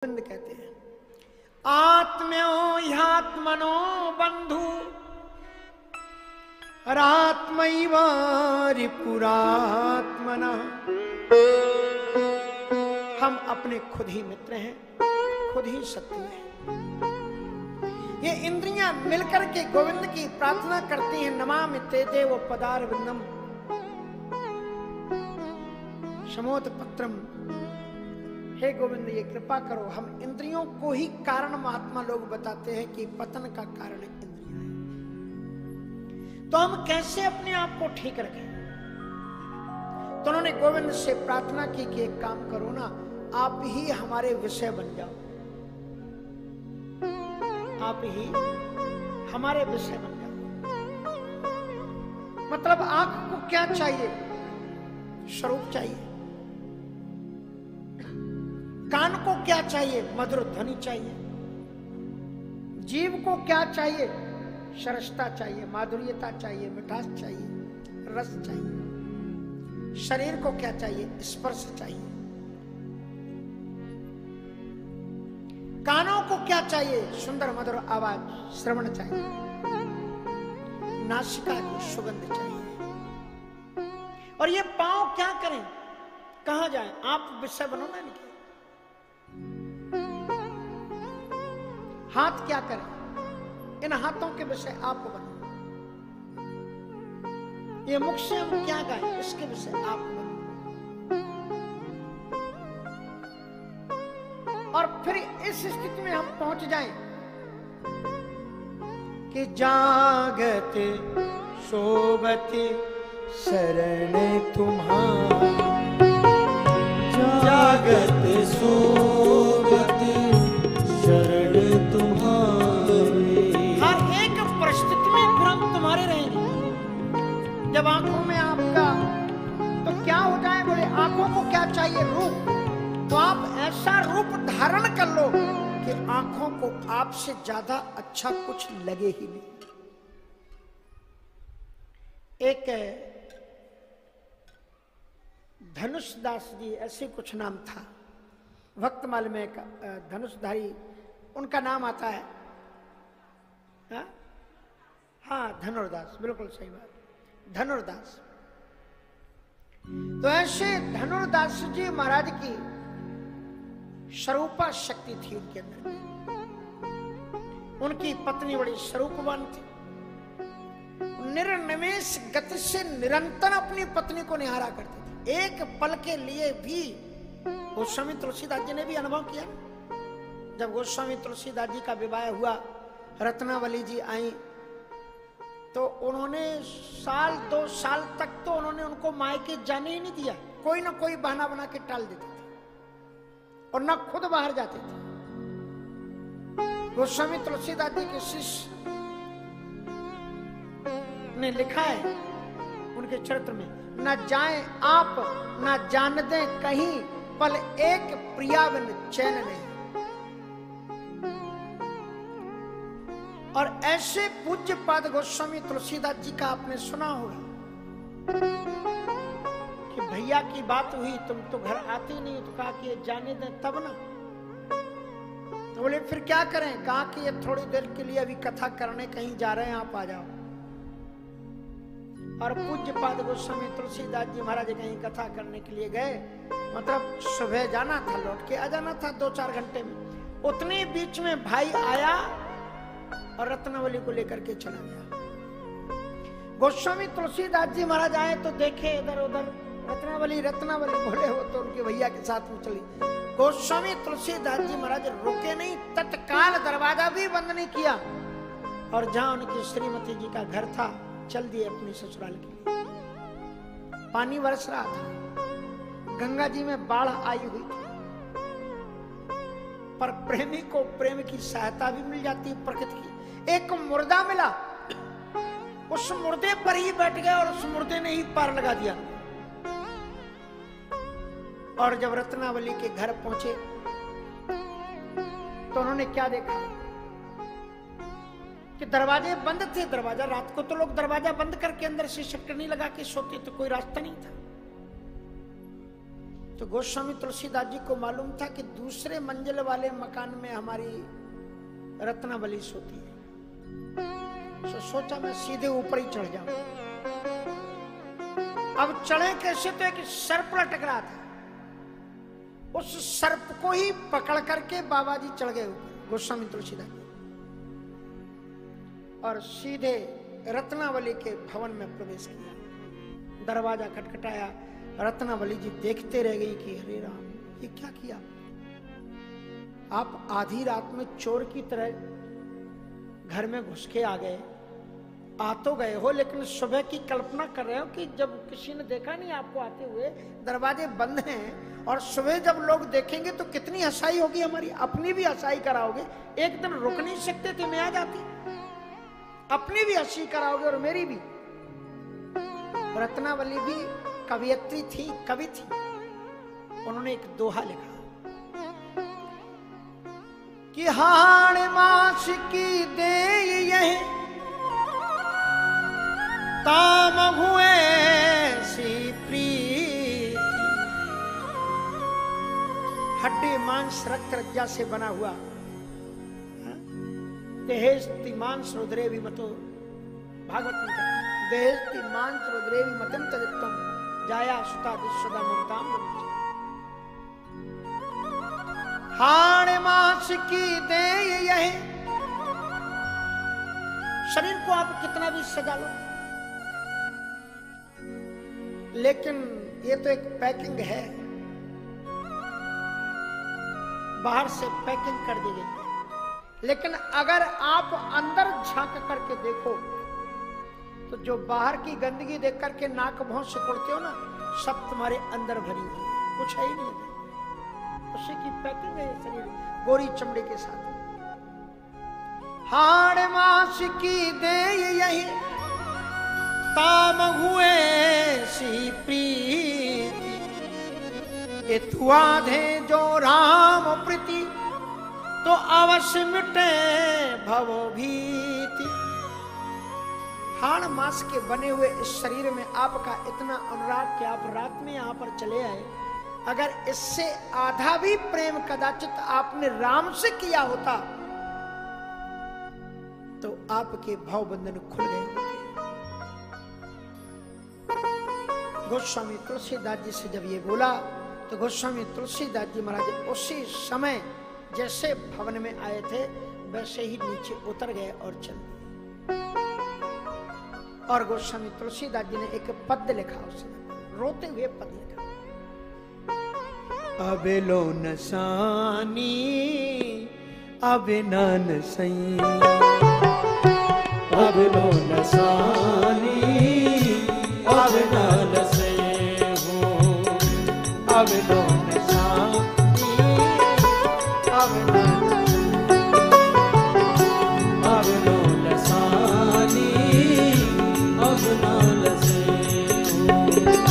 गोविंद कहते हैं आत्म्यो ह्यात्मनो बंधु रात्मैव रिपुरात्मना। हम अपने खुद ही मित्र हैं, खुद ही शत्रु हैं। ये इंद्रियां मिलकर के गोविंद की प्रार्थना करती हैं, नमामि ते देव पदारविंदम शमोत पत्रम। हे गोविंद ये कृपा करो। हम इंद्रियों को ही कारण महात्मा लोग बताते हैं कि पतन का कारण इंद्रियां है। तो हम कैसे अपने आप को ठीक रखें? तो उन्होंने गोविंद से प्रार्थना की कि एक काम करो ना, आप ही हमारे विषय बन जाओ, आप ही हमारे विषय बन जाओ। मतलब आंख को क्या चाहिए? स्वरूप चाहिए। कान को क्या चाहिए? मधुर ध्वनि चाहिए। जीव को क्या चाहिए? सरसता चाहिए, माधुर्यता चाहिए, मिठास चाहिए, रस चाहिए। शरीर को क्या चाहिए? स्पर्श चाहिए। कानों को क्या चाहिए? सुंदर मधुर आवाज, श्रवण चाहिए। नासिका को सुगंध चाहिए। और ये पांव क्या करें? कहां जाएं? आप विषय बनो ना इनके। हाथ क्या करें? इन हाथों के विषय आप बनो। ये मुख से हम क्या गाएं? इसके विषय आप बनो। और फिर इस स्थिति में हम पहुंच जाएं कि जागते शोभते शरण तुम्हारी, जागते शोभते शरण तुम्हारी। हर एक परिस्थिति में फिर हम तुम्हारे रहेंगे। जब आंखों में आपका तो क्या हो जाए? बोले आंखों को क्या चाहिए? रूप। तो आप ऐसा रूप धारण कर लो कि आंखों को आपसे ज्यादा अच्छा कुछ लगे ही नहीं। एक धनुष दास जी ऐसे कुछ नाम था, भक्तमाल में एक धनुषधारी उनका नाम आता है। हाँ धनुर्दास, बिल्कुल सही बात, धनुर्दास। तो ऐसे धनुर्दास जी महाराज की स्वरूपा शक्ति थी उनके अंदर। उनकी पत्नी बड़ी स्वरूपवान थी। निर्निमेष गति से निरंतर अपनी पत्नी को निहारा करते थे। एक पल के लिए भी गोस्वामी तुलसीदास जी ने भी अनुभव किया। जब गोस्वामी तुलसीदास जी का विवाह हुआ, रत्नावली जी आई, तो उन्होंने साल 2 साल तक तो उन्होंने उनको मायके जाने ही नहीं दिया। कोई ना कोई बहाना बना के टाल देते थे और ना खुद बाहर जाते थे। गोस्वामी तुलसीदास जी के शिष्य ने लिखा है उनके चरित्र में, न जाएं आप न जान दें कहीं, पल एक प्रिया बिन चैन नहीं। और ऐसे पूज्य पाद गोस्वामी तुलसीदास जी का आपने सुना होगा कि भैया की बात हुई, तुम तो घर आते ही नहीं, तो कहा कि ये जाने दें तब ना। तो बोले फिर क्या करें? कहा कि ये थोड़ी देर के लिए अभी कथा करने कहीं जा रहे हैं, आप आ जाओ। और पूज्य पाद गोस्वामी तुलसीदास जी महाराज कहीं कथा करने के लिए गए। मतलब सुबह जाना था, लौट के आ जाना था 2-4 घंटे में। उतने बीच में भाई आया और रत्नावली को लेकर के चला गया। गोस्वामी तुलसीदास जी महाराज आए तो देखे इधर उधर रत्नावली रत्नावली, बोले वो तो उनके भैया के साथ में चली। गोस्वामी तुलसीदास जी महाराज रुके नहीं, तत्काल दरवाजा भी बंद नहीं किया और जहां उनकी श्रीमती जी का घर था चल दिए अपनी ससुराल के लिए। पानी बरस रहा था, गंगा जी में बाढ़ आई हुई थी, पर प्रेमी को प्रेम की सहायता भी मिल जाती है प्रकृति की। एक मुर्दा मिला, उस मुर्दे पर ही बैठ गया और उस मुर्दे ने ही पार लगा दिया। और जब रत्नावली के घर पहुंचे तो उन्होंने क्या देखा कि दरवाजे बंद थे। दरवाजा, रात को तो लोग दरवाजा बंद करके अंदर से शटकनी लगा के सोते, तो कोई रास्ता नहीं था। तो गोस्वामी तुलसीदास जी को मालूम था कि दूसरे मंजिल वाले मकान में हमारी रत्नावली सोती है। तो सोचा मैं सीधे ऊपर ही चढ़ जाऊं। अब चढ़े कैसे? तो एक सर्प लटक रहा था, उस सर्प को ही पकड़ करके बाबा जी चढ़ गए ऊपर, गोस्वामी तुलसीदास जी, और सीधे रत्नावली के भवन में प्रवेश किया। दरवाजा खटखटाया, रत्नावली जी देखते रह गई कि हरे राम, ये क्या किया आप? आधी रात में चोर की तरह घर में घुस के आ गए। आ तो गए हो, लेकिन सुबह की कल्पना कर रहे हो कि जब किसी ने देखा नहीं आपको आते हुए, दरवाजे बंद हैं, और सुबह जब लोग देखेंगे तो कितनी हंसाई होगी हमारी, अपनी भी हंसाई कराओगे। एक दिन रुक नहीं सकते थे, मैं आ जाती, अपनी भी हंसी कराओगे और मेरी भी। रत्नावली भी कवियत्री थी, कवि थी। उन्होंने एक दोहा लिखा कि हाड़ मास की दे यही ताम हुए सी प्रीति, हड्डी मांस रक्त रज्जा से बना हुआ, देहेस्ति मांस रुद्रेवि मतो, भागवत में कहते हैं, देहेस्ति मांस रुद्रेवि मतम तदित्तम जाया सुता विश्वदा मुक्ताम। हाड़ मांस की दे यही, शरीर को आप कितना भी सजा लो, लेकिन ये तो एक पैकिंग है, बाहर से पैकिंग कर दी गई है। लेकिन अगर आप अंदर झांक करके देखो तो जो बाहर की गंदगी देख करके नाक भौं सिकुड़ते हो ना, सब तुम्हारे अंदर भरी हुई है, कुछ है ही नहीं है। उसी की पैकिंग है शरीर, गोरी चमड़ी के साथ। हाड़ मास की दे यही ताम हुए सी प्रीति, ये तुआधे जो राम प्रीति, तो अवश्य मिटे भवो भीति। हाड़ मास के बने हुए इस शरीर में आपका इतना अनुराग कि आप रात में यहाँ पर चले आए। अगर इससे आधा भी प्रेम कदाचित आपने राम से किया होता तो आपके भाव बंधन खुल गए होते। गोस्वामी तुलसीदास जी से जब ये बोला तो गोस्वामी तुलसीदास जी महाराज उसी समय जैसे भवन में आए थे वैसे ही नीचे उतर गए और चल दिए। और गोस्वामी तुलसीदास जी ने एक पद्य लिखा, उसमें रोते हुए पद्य लिखा, अबेलो नसानी अबिनन सई, अबेलो नसानी अबिनन सई हो, अबेलो नसानी अबिनन, अबेलो नसानी अबिनन सई हो।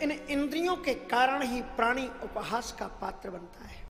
इन इंद्रियों के कारण ही प्राणी उपहास का पात्र बनता है।